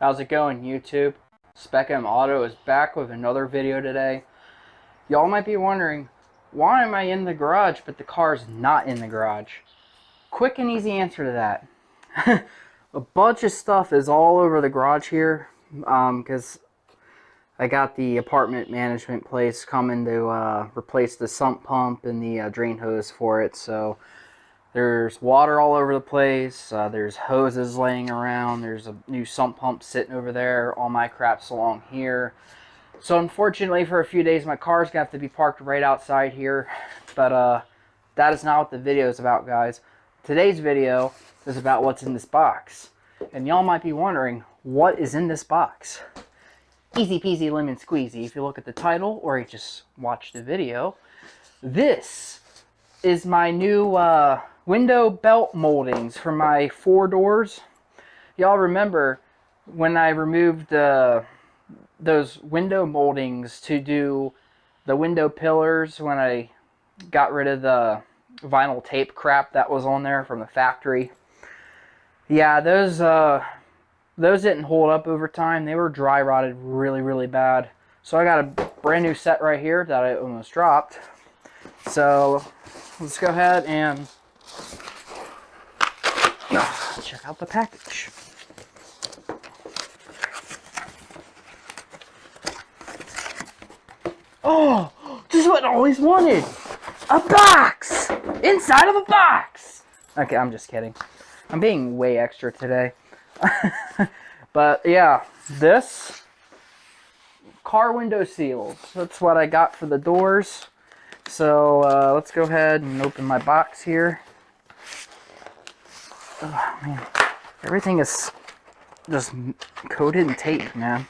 How's it going, YouTube? Spec M Auto is back with another video today. Y'all might be wondering, why am I in the garage but the car's not in the garage? Quick and easy answer to that. A bunch of stuff is all over the garage here because I got the apartment management place coming to replace the sump pump and the drain hose for it. So there's water all over the place, there's hoses laying around, there's a new sump pump sitting over there, all my crap's along here. So unfortunately for a few days my car's gonna have to be parked right outside here, but that is not what the video is about, guys. Today's video is about what's in this box. And y'all might be wondering, what is in this box? Easy peasy lemon squeezy. If you look at the title or you just watch the video, this is my new window belt moldings for my 4 doors. Y'all remember when I removed those window moldings to do the window pillars, when I got rid of the vinyl tape crap that was on there from the factory? Yeah, those didn't hold up over time. They were dry rotted really bad. So I got a brand new set right here that I almost dropped. So let's go ahead and check out the package. Oh, this is what I always wanted. A box! Inside of a box! Okay, I'm just kidding. I'm being way extra today. But yeah, this car window seals. That's what I got for the doors. So let's go ahead and open my box here. Oh man, everything is just coated in tape, man.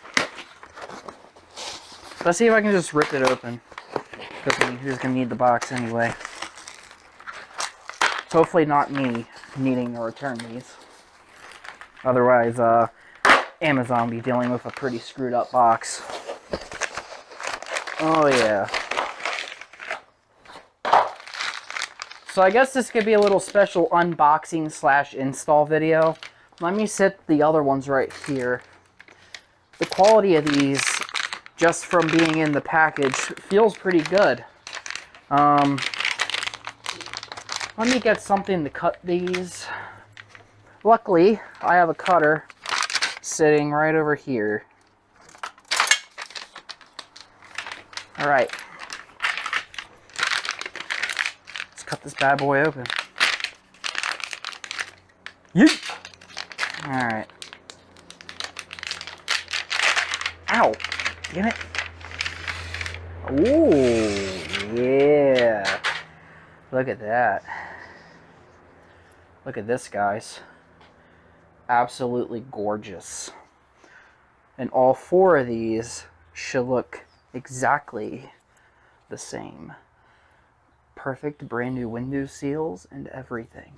Let's see if I can just rip it open, because we're just gonna need the box anyway. Hopefully not me needing to return these. Otherwise, Amazon will be dealing with a pretty screwed up box. Oh yeah. So I guess this could be a little special unboxing / install video. Let me set the other ones right here. The quality of these, just from being in the package, feels pretty good. Let me get something to cut these. Luckily, I have a cutter sitting right over here. Alright. Cut this bad boy open. Yeet! Alright. Ow! Damn it. Ooh, yeah. Look at that. Look at this, guys. Absolutely gorgeous. And all 4 of these should look exactly the same. Perfect brand new window seals and everything.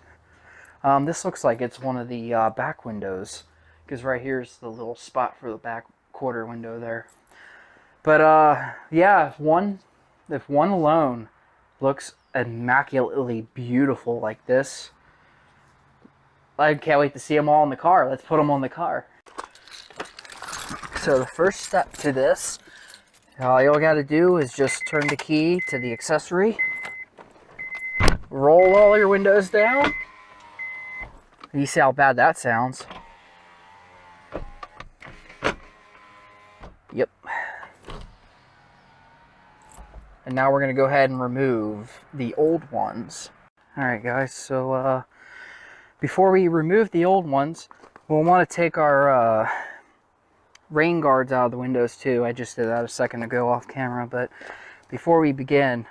This looks like it's one of the back windows, because right here's the little spot for the back quarter window there. But yeah, if one alone looks immaculately beautiful like this, I can't wait to see them all in the car. Let's put them on the car. So the first step to this, all you got to do is just turn the key to the accessory. Roll all your windows down. You see how bad that sounds. Yep. And now we're going to go ahead and remove the old ones. Alright guys, so before we remove the old ones, we'll want to take our rain guards out of the windows too. I just did that a second ago off camera, but before we begin,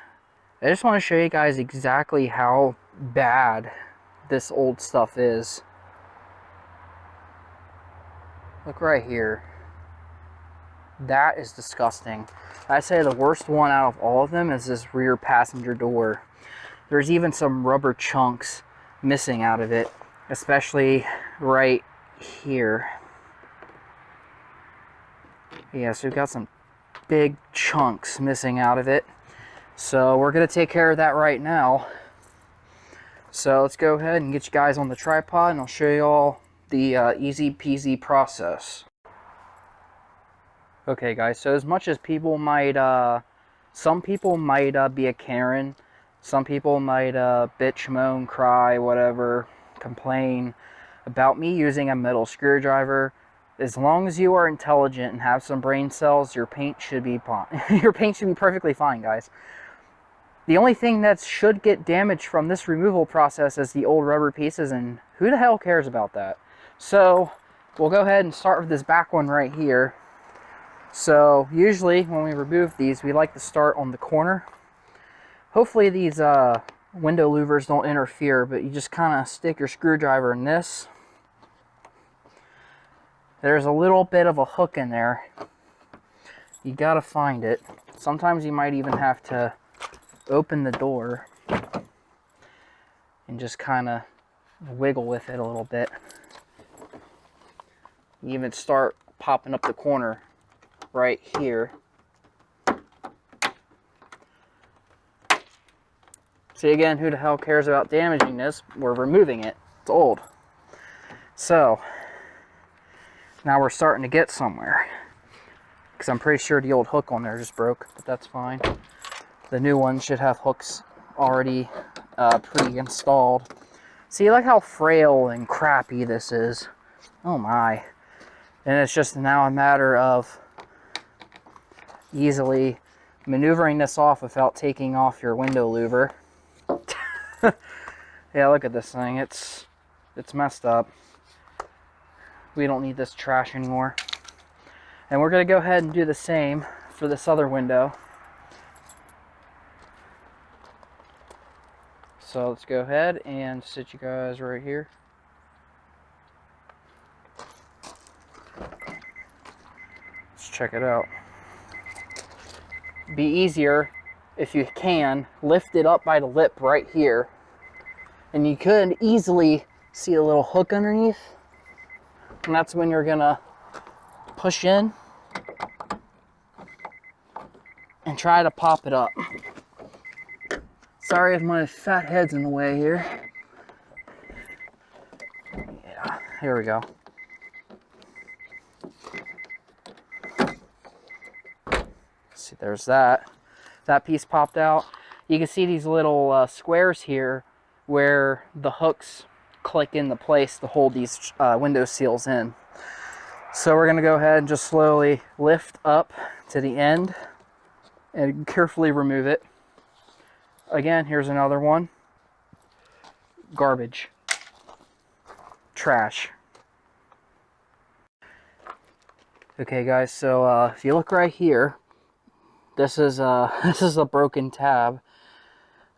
I just want to show you guys exactly how bad this old stuff is. Look right here. That is disgusting. I'd say the worst one out of all of them is this rear passenger door. There's even some rubber chunks missing out of it, especially right here. Yeah, so we've got some big chunks missing out of it. So we're going to take care of that right now. So let's go ahead and get you guys on the tripod and I'll show you all the easy peasy process. Okay guys, so as much as people might, some people might be a Karen, some people might bitch, moan, cry, whatever, complain about me using a metal screwdriver. As long as you are intelligent and have some brain cells, your paint should be your paint should be perfectly fine, guys. The only thing that should get damaged from this removal process is the old rubber pieces, and who the hell cares about that? So we'll go ahead and start with this back one right here. So usually when we remove these, we like to start on the corner. Hopefully these window louvers don't interfere, but you just kind of stick your screwdriver in this. There's a little bit of a hook in there. You gotta find it. Sometimes you might even have to open the door and just kind of wiggle with it a little bit. You even start popping up the corner right here. See, again, who the hell cares about damaging this? We're removing it. It's old. So now we're starting to get somewhere, because I'm pretty sure the old hook on there just broke, but that's fine. The new one should have hooks already pre-installed. See, like how frail and crappy this is. Oh my. And it's just now a matter of easily maneuvering this off without taking off your window louver. Yeah, look at this thing. It's messed up. We don't need this trash anymore. And we're going to go ahead and do the same for this other window. So let's go ahead and sit you guys right here. Let's check it out. Be easier if you can lift it up by the lip right here, and you could easily see a little hook underneath, and that's when you're gonna push in and try to pop it up. Sorry if my fat head's in the way here. Yeah, here we go. See, there's that. That piece popped out. You can see these little squares here where the hooks click into place to hold these window seals in. So we're going to go ahead and just slowly lift up to the end and carefully remove it. Again, here's another one. Garbage. Trash. Okay guys, so if you look right here, this is a broken tab.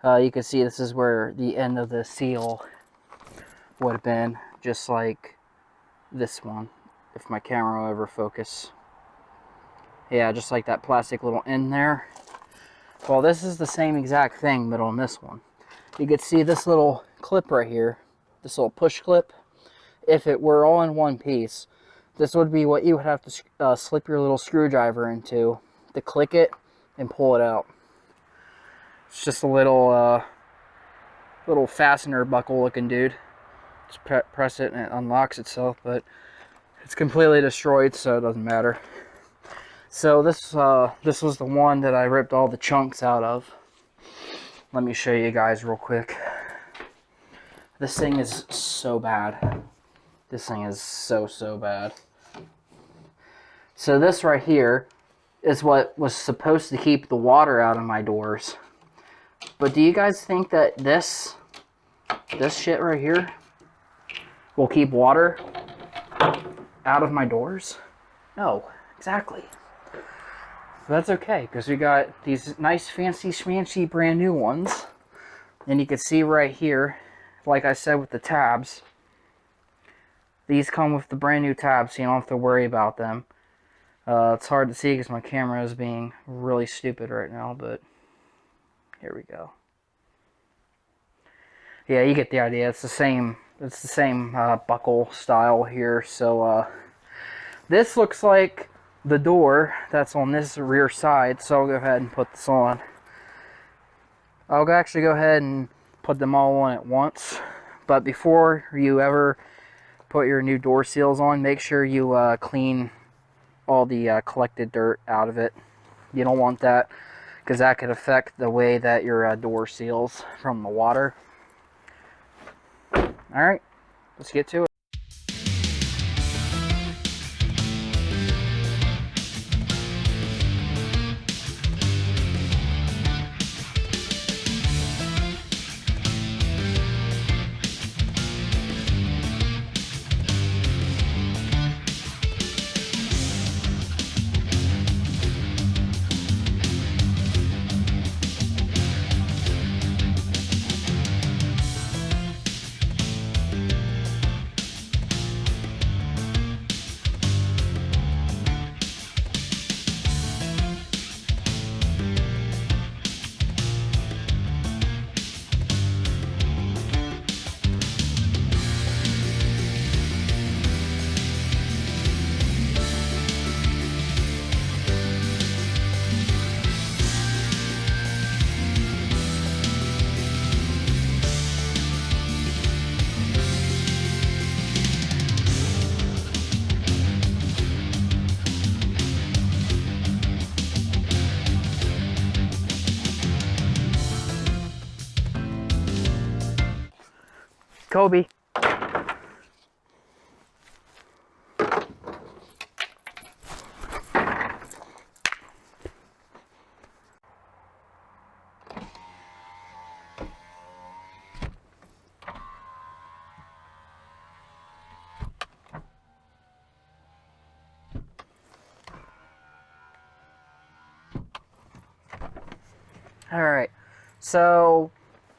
You can see this is where the end of the seal would have been, just like this one, if my camera will ever focus. Yeah, just like that plastic little end there. Well, this is the same exact thing, but on this one. You could see this little clip right here, this little push clip. If it were all in one piece, this would be what you would have to slip your little screwdriver into to click it and pull it out. It's just a little little fastener buckle looking dude. Just press it and it unlocks itself, but it's completely destroyed, so it doesn't matter. So this was the one that I ripped all the chunks out of. Let me show you guys real quick. This thing is so bad. This thing is so bad. So this right here is what was supposed to keep the water out of my doors. But do you guys think that this shit right here will keep water out of my doors? No, exactly. But that's okay, because we got these nice fancy schmancy brand new ones. And you can see right here, like I said with the tabs, these come with the brand new tabs, so you don't have to worry about them. It's hard to see because my camera is being really stupid right now, but here we go. Yeah, you get the idea. It's the same buckle style here. So this looks like the door that's on this rear side, so I'll go ahead and put this on. I'll actually go ahead and put them all on at once, but before you ever put your new door seals on, make sure you clean all the collected dirt out of it. You don't want that, because that could affect the way that your door seals from the water. Alright, let's get to it. Kobe. Alright, so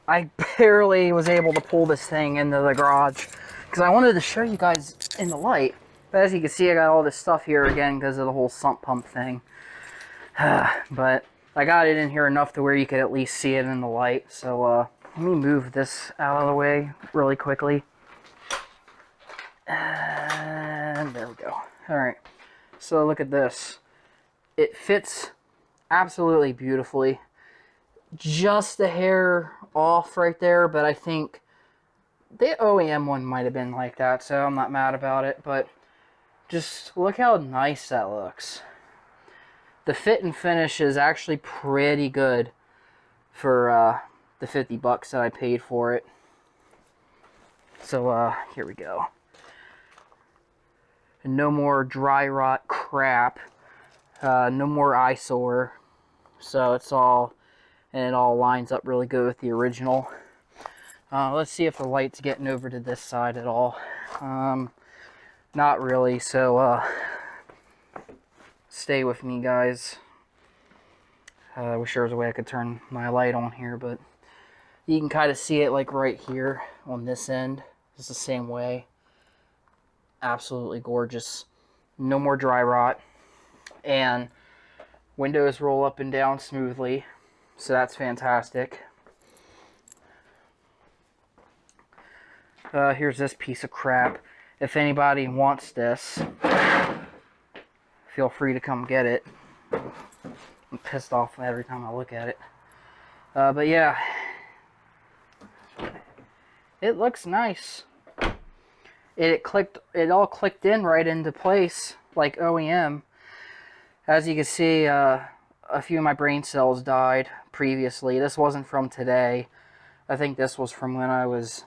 I barely was able to pull this thing into the garage because I wanted to show you guys in the light. But as you can see, I got all this stuff here again because of the whole sump pump thing. But I got it in here enough to where you could at least see it in the light. So let me move this out of the way really quickly. And there we go. Alright, so look at this. It fits absolutely beautifully. Just a hair off right there, but I think the OEM one might have been like that, so I'm not mad about it. But just look how nice that looks. The fit and finish is actually pretty good for the 50 bucks that I paid for it. So here we go. And no more dry rot crap, no more eyesore, so it's all, and it all lines up really good with the original. Let's see if the light's getting over to this side at all. Not really, so stay with me, guys. I wish there was a way I could turn my light on here, but you can kind of see it like right here on this end. It's the same way. Absolutely gorgeous. No more dry rot. And windows roll up and down smoothly. So that's fantastic. Here's this piece of crap. If anybody wants this, feel free to come get it. I'm pissed off every time I look at it. But yeah, it looks nice. It all clicked in right into place like OEM. As you can see, a few of my brain cells died previously. This wasn't from today. I think this was from when I was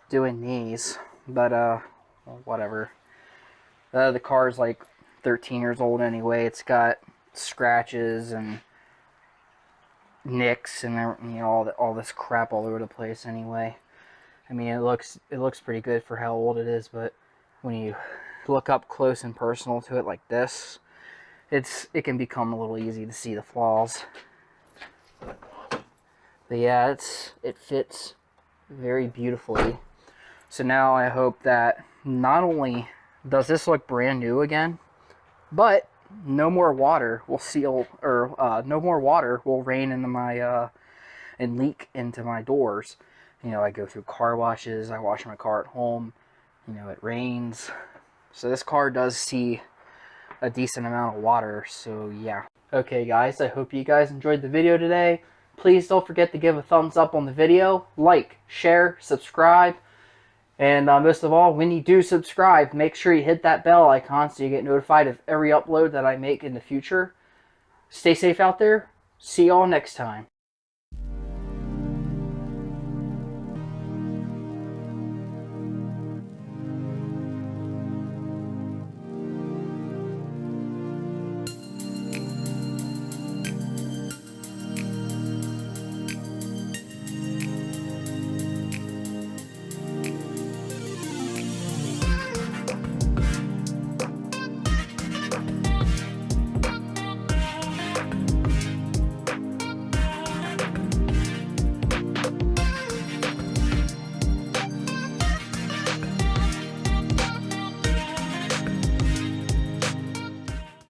doing these. But well, whatever. The car's like 13 years old anyway. It's got scratches and nicks and you know all this crap all over the place anyway. I mean, it looks pretty good for how old it is, but when you look up close and personal to it like this, it can become a little easy to see the flaws. But yeah, it fits very beautifully. So now I hope that not only does this look brand new again, but no more water will seal, or no more water will rain into my and leak into my doors. You know, I go through car washes, I wash my car at home, you know, it rains. So this car does see a decent amount of water, so yeah. Okay guys, I hope you guys enjoyed the video today. Please don't forget to give a thumbs up on the video, like, share, subscribe, And most of all, when you do subscribe, make sure you hit that bell icon so you get notified of every upload that I make in the future. Stay safe out there. See y'all next time.